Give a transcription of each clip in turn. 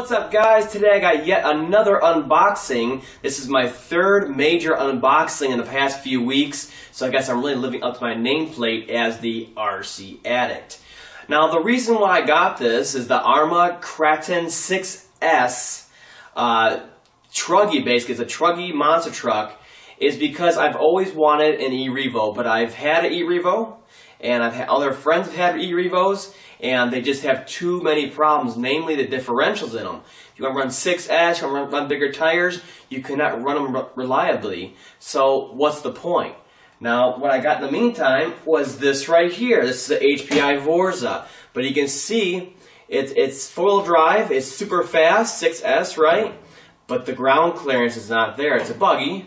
What's up, guys? Today I got yet another unboxing. This is my third major unboxing in the past few weeks, so I guess I'm really living up to my nameplate as the RC Addict. Now, the reason why I got this is the Arrma Kraton 6S Truggy, basically. It's a Truggy monster truck, is because I've always wanted an Erevo, but I've had an Erevo, and I've had other friends have had Erevos, and they just have too many problems, namely the differentials in them. If you want to run 6S, you want to run bigger tires, you cannot run them reliably. So what's the point? Now, what I got in the meantime was this right here. This is the HPI Vorza. But you can see it's four-wheel drive, it's super fast, 6S, right? But the ground clearance is not there. It's a buggy.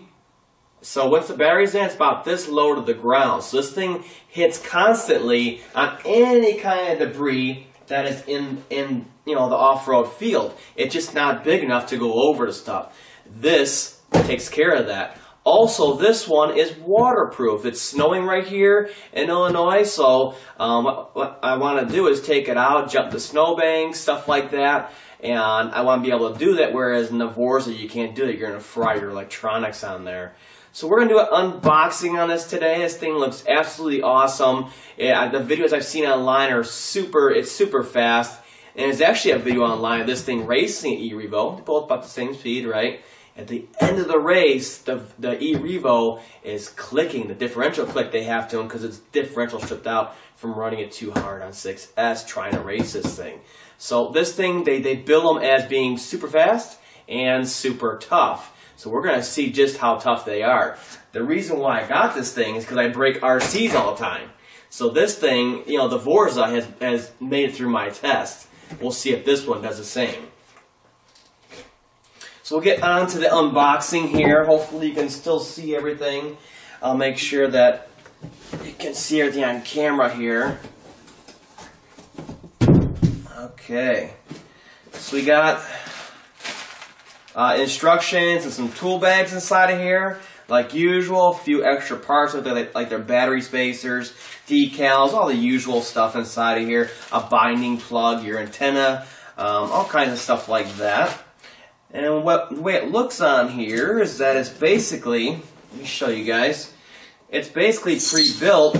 So once the battery's in, it's about this low to the ground. So this thing hits constantly on any kind of debris that is in the off-road field. It's just not big enough to go over the stuff. This takes care of that. Also, this one is waterproof. It's snowing right here in Illinois, so what I want to do is take it out, jump the snowbanks, stuff like that. And I want to be able to do that, whereas in the Vorza you can't do that. You're going to fry your electronics on there. So we're going to do an unboxing on this today. This thing looks absolutely awesome. The videos I've seen online are it's super fast. And there's actually a video online of this thing racing an Erevo. They're both about the same speed, right? At the end of the race, the Erevo is clicking, the differential click they have to them because it's differential stripped out from running it too hard on 6S trying to race this thing. So this thing, they bill them as being super fast and super tough. So we're going to see just how tough they are. The reason why I got this thing is because I break RCs all the time. So this thing, the Vorza has made it through my test. We'll see if this one does the same. So we'll get on to the unboxing here. Hopefully you can still see everything. I'll make sure that you can see everything on camera here. Okay. So we got instructions and some tool bags inside of here, like usual. A few extra parts with like their battery spacers, decals, all the usual stuff inside of here. A binding plug, your antenna, all kinds of stuff like that. And the way it looks on here is that it's basically, let me show you guys, it's basically pre-built,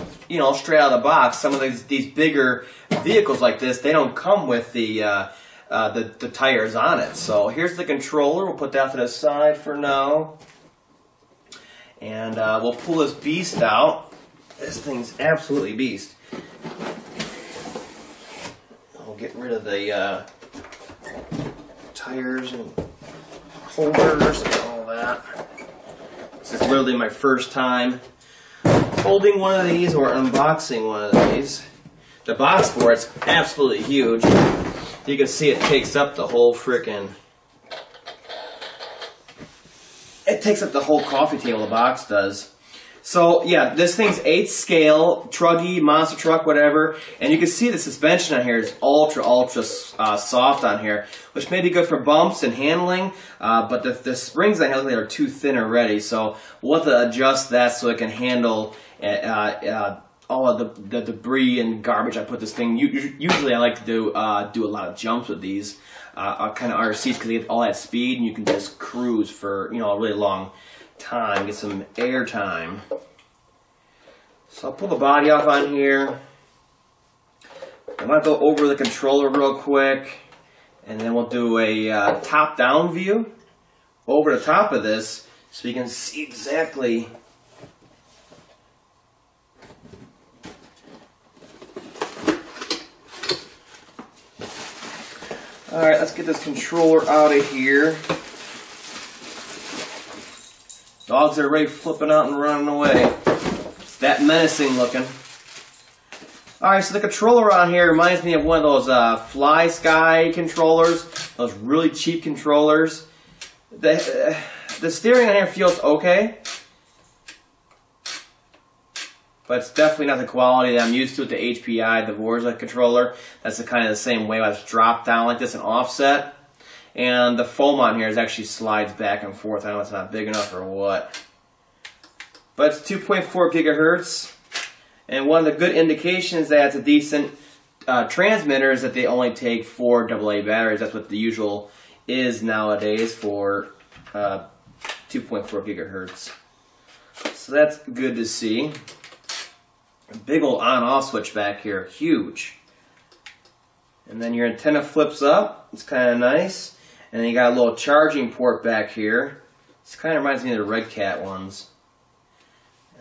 straight out of the box. Some of these bigger vehicles like this, they don't come with the tires on it. So here's the controller. We'll put that to the side for now. And we'll pull this beast out. This thing's absolutely beast. I'll get rid of the tires and holders and all that. This is literally my first time holding one of these or unboxing one of these. The box for it's absolutely huge. You can see it takes up the whole it takes up the whole coffee table, the box does. So yeah, this thing's 8th scale, Truggy, monster truck, whatever. And you can see the suspension on here is ultra soft on here, which may be good for bumps and handling. But the springs on here are too thin already, so we'll have to adjust that so it can handle all of the debris and garbage I put this thing. Usually I like to do a lot of jumps with these kind of RCs because they get all that speed and you can just cruise for a really long time, get some air time. So I'll pull the body off on here. I want to go over the controller real quick, and then we'll do a top-down view over the top of this so you can see exactly. Alright, let's get this controller out of here. Dogs are already flipping out and running away. It's that menacing looking. Alright, so the controller on here reminds me of one of those Fly Sky controllers. Those really cheap controllers. The steering on here feels okay. But it's definitely not the quality that I'm used to with the HPI, the Vorza controller. That's the same way. It's dropped down like this and offset. And the foam on here actually slides back and forth. I know it's not big enough or what. But it's 2.4 gigahertz. And one of the good indications that it's a decent transmitter is that they only take 4 AA batteries. That's what the usual is nowadays for 2.4 gigahertz. So that's good to see. A big old on-off switch back here, huge. And then your antenna flips up, it's kind of nice. And then you got a little charging port back here. This kind of reminds me of the Red Cat ones.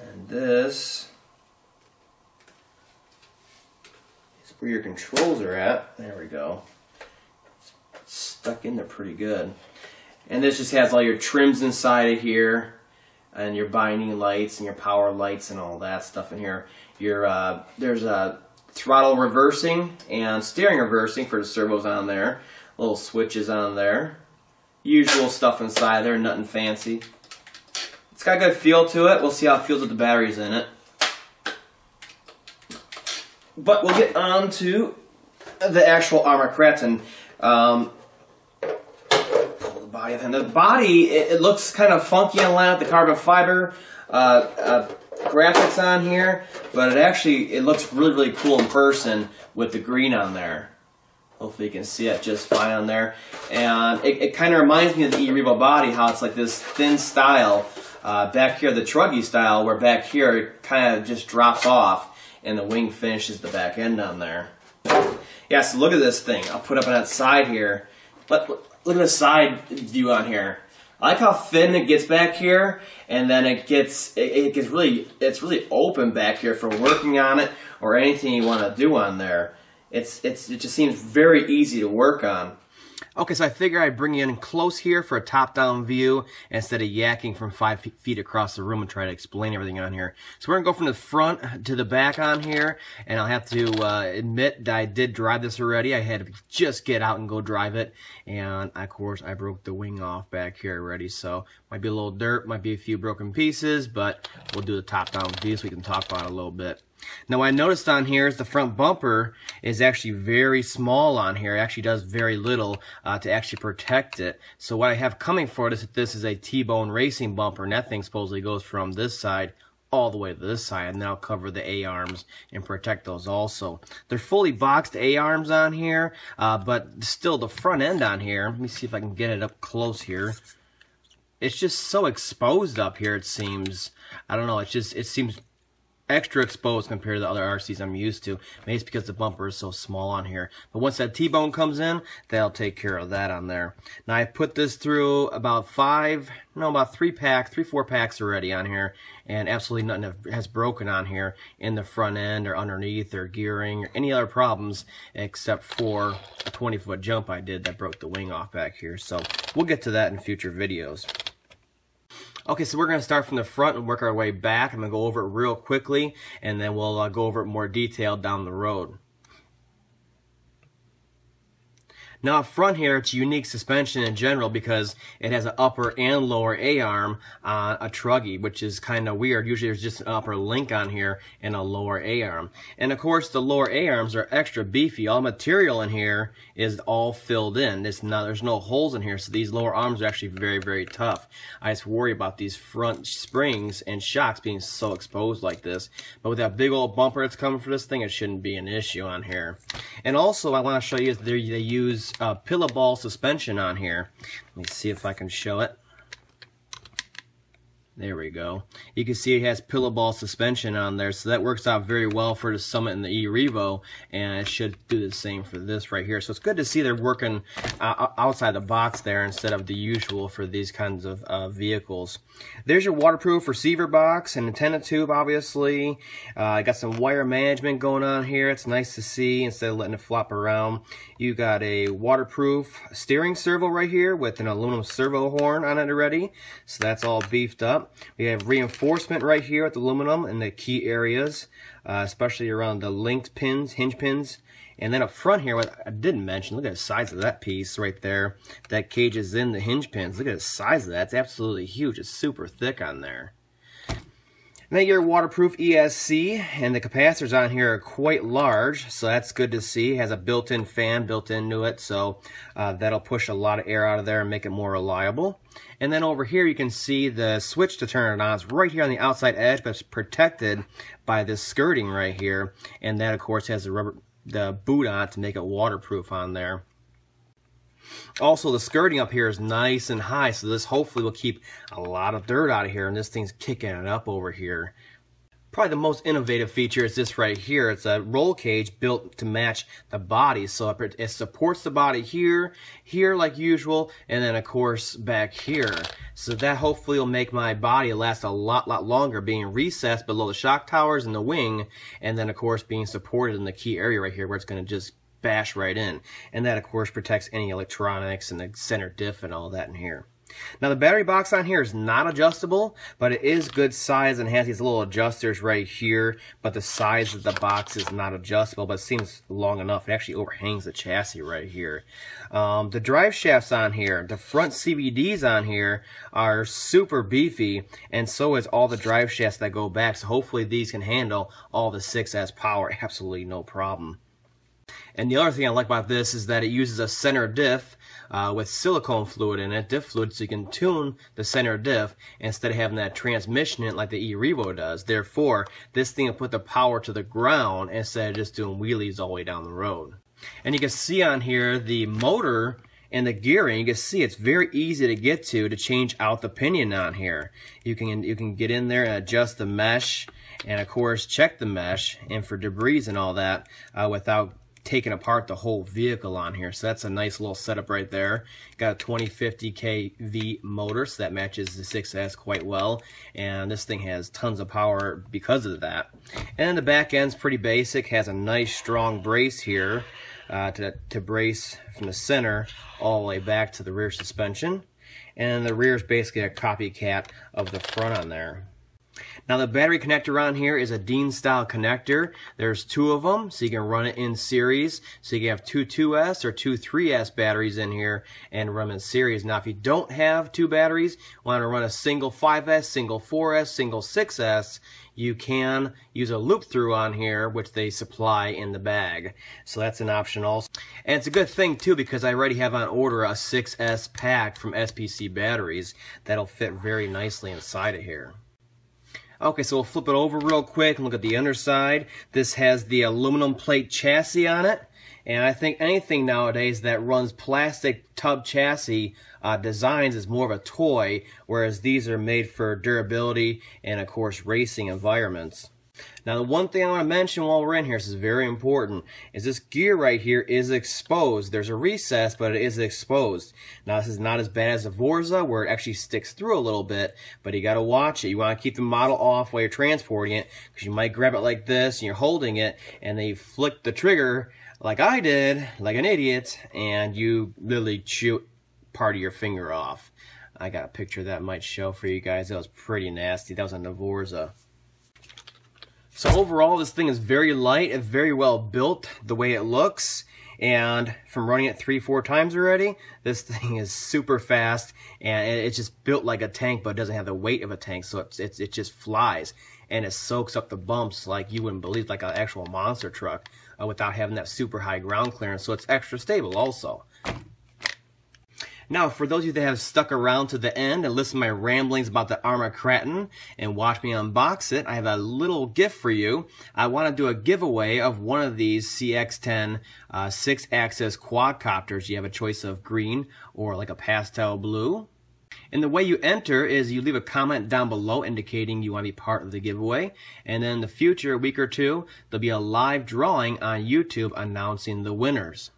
And this is where your controls are at. There we go. It's stuck in there pretty good. And this just has all your trims inside of here, and your binding lights and your power lights and all that stuff in here. Your there's a throttle reversing and steering reversing for the servos on there. Little switches on there. Usual stuff inside there, nothing fancy. It's got a good feel to it. We'll see how it feels with the batteries in it. But we'll get on to the actual Arrma Kraton. Pull the body of him. The body, it looks kind of funky on line with the carbon fiber graphics on here, but it looks really, really cool in person with the green on there. Hopefully you can see it just fine on there. And it kind of reminds me of the Erevo body, how it's like this thin style. Back here, the Truggy style, where back here it kind of just drops off and the wing finishes the back end on there. Yeah, so look at this thing. I'll put up on that side here. Look at the side view on here. I like how thin it gets back here, and then it's really open back here for working on it or anything you want to do on there. It just seems very easy to work on. Okay, so I figure I'd bring you in close here for a top-down view instead of yakking from 5 feet across the room and try to explain everything on here. So we're going to go from the front to the back on here, and I'll have to admit that I did drive this already. I had to just get out and go drive it, and of course I broke the wing off back here already, so might be a little dirt, might be a few broken pieces, but we'll do the top-down view so we can talk about it a little bit. Now what I noticed on here is the front bumper is actually very small on here. It actually does very little to actually protect it. So what I have coming for this is a T-bone racing bumper, and that thing supposedly goes from this side all the way to this side, and then I'll cover the A-arms and protect those also. They're fully boxed A-arms on here, but still the front end on here, let me see if I can get it up close here. It's just so exposed up here, it seems. I don't know, it seems extra exposed compared to the other RCs I'm used to. Maybe it's because the bumper is so small on here. But once that T-bone comes in, that'll take care of that on there. Now I put this through about 3 packs, 3-4 packs already on here, and absolutely nothing has broken on here in the front end or underneath or gearing or any other problems except for a 20-foot jump I did that broke the wing off back here. So we'll get to that in future videos. Okay, so we're going to start from the front and work our way back. I'm going to go over it real quickly, and then we'll go over it more detailed down the road. Now up front here, it's unique suspension in general because it has an upper and lower A-arm on a Truggy, which is kind of weird. Usually there's just an upper link on here and a lower A-arm. And of course the lower A-arms are extra beefy. All material in here is all filled in. There's no holes in here, so these lower arms are actually very, very tough. I just worry about these front springs and shocks being so exposed like this. But with that big old bumper that's coming for this thing, it shouldn't be an issue on here. And also I want to show you they use pillow ball suspension on here. Let me see if I can show it. There we go. You can see it has pillow ball suspension on there, so that works out very well for the Summit and the Erevo, and it should do the same for this right here. So it's good to see they're working outside the box there instead of the usual for these kinds of vehicles. There's your waterproof receiver box and antenna tube, obviously. I got some wire management going on here. It's nice to see instead of letting it flop around. You got a waterproof steering servo right here with an aluminum servo horn on it already, so that's all beefed up. We have reinforcement right here with aluminum in the key areas, especially around the linked pins, hinge pins. And then up front here, what I didn't mention, look at the size of that piece right there. That cage is in the hinge pins. Look at the size of that. It's absolutely huge. It's super thick on there. And then your waterproof ESC, and the capacitors on here are quite large, so that's good to see. It has a built-in fan built into it, so that'll push a lot of air out of there and make it more reliable. And then over here you can see the switch to turn it on. It's right here on the outside edge, but it's protected by this skirting right here. And that, of course, has the boot on to make it waterproof on there. Also, the skirting up here is nice and high, so this hopefully will keep a lot of dirt out of here, and this thing's kicking it up over here. Probably the most innovative feature is this right here. It's a roll cage built to match the body, so it supports the body here, here like usual, and then of course back here. So that hopefully will make my body last a lot longer, being recessed below the shock towers and the wing, and then of course being supported in the key area right here where it's going to just bash right in. And that of course protects any electronics and the center diff and all that in here. Now the battery box on here is not adjustable, but it is good size and has these little adjusters right here, but the size of the box is not adjustable, but it seems long enough. It actually overhangs the chassis right here. The drive shafts on here, the front CVDs on here are super beefy, and so is all the drive shafts that go back, so hopefully these can handle all the 6S power absolutely no problem. And the other thing I like about this is that it uses a center diff with silicone fluid in it, diff fluid, so you can tune the center diff instead of having that transmission in it like the Erevo does. Therefore, this thing will put the power to the ground instead of just doing wheelies all the way down the road. And you can see on here the motor and the gearing. You can see it's very easy to get to change out the pinion on here. You can get in there and adjust the mesh, and of course check the mesh and for debris and all that without taking apart the whole vehicle on here. So that's a nice little setup right there. Got a 2050 kV motor, so that matches the 6S quite well, and this thing has tons of power because of that. And then the back end's pretty basic, has a nice strong brace here to brace from the center all the way back to the rear suspension, and the rear is basically a copycat of the front on there. Now the battery connector on here is a Dean style connector. There's two of them, so you can run it in series. So you can have two 2S or two 3S batteries in here and run them in series. Now if you don't have two batteries, want to run a single 5S, single 4S, single 6S, you can use a loop through on here, which they supply in the bag. So that's an option also. And it's a good thing too, because I already have on order a 6S pack from SPC batteries that'll fit very nicely inside of here. Okay, so we'll flip it over real quick and look at the underside. This has the aluminum plate chassis on it, and I think anything nowadays that runs plastic tub chassis designs is more of a toy, whereas these are made for durability and of course racing environments. Now the one thing I want to mention while we're in here, this is very important, is this gear right here is exposed. There's a recess, but it is exposed. Now this is not as bad as a Vorza, where it actually sticks through a little bit, but you got to watch it. You want to keep the model off while you're transporting it, because you might grab it like this and you're holding it, and then you flick the trigger like I did, like an idiot, and you literally chew part of your finger off. I got a picture that might show for you guys. That was pretty nasty. That was on the Vorza. So overall, this thing is very light and very well built the way it looks. And from running it 3-4 times already, this thing is super fast, and it's just built like a tank, but it doesn't have the weight of a tank, so it just flies, and it soaks up the bumps like you wouldn't believe, like an actual monster truck, without having that super high ground clearance. So it's extra stable also. Now, for those of you that have stuck around to the end and listened to my ramblings about the Arrma Kraton and watched me unbox it, I have a little gift for you. I want to do a giveaway of one of these CX-10 6-axis quadcopters. You have a choice of green or like a pastel blue. And the way you enter is you leave a comment down below indicating you want to be part of the giveaway. And then in the future, a week or two, there'll be a live drawing on YouTube announcing the winners.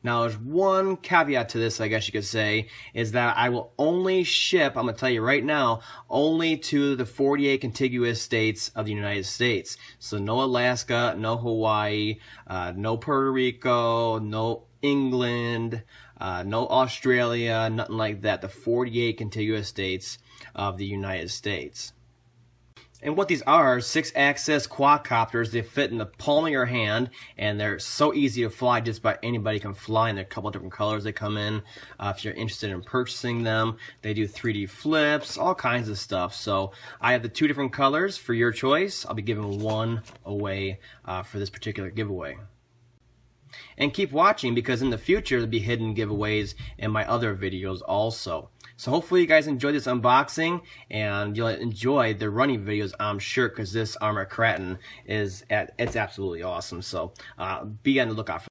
Now, there's one caveat to this, I guess you could say, is that I will only ship, I'm going to tell you right now, only to the 48 contiguous states of the United States. So no Alaska, no Hawaii, no Puerto Rico, no England, no Australia, nothing like that. The 48 contiguous states of the United States. And what these are 6-axis quadcopters. They fit in the palm of your hand, and they're so easy to fly, just about anybody can fly. And there are a couple of different colors they come in. If you're interested in purchasing them, they do 3D flips, all kinds of stuff. So I have the two different colors for your choice. I'll be giving one away for this particular giveaway. And keep watching, because in the future there'll be hidden giveaways in my other videos also. So hopefully you guys enjoyed this unboxing, and you'll enjoy the running videos, I'm sure, because this Arrma Kraton it's absolutely awesome. So be on the lookout for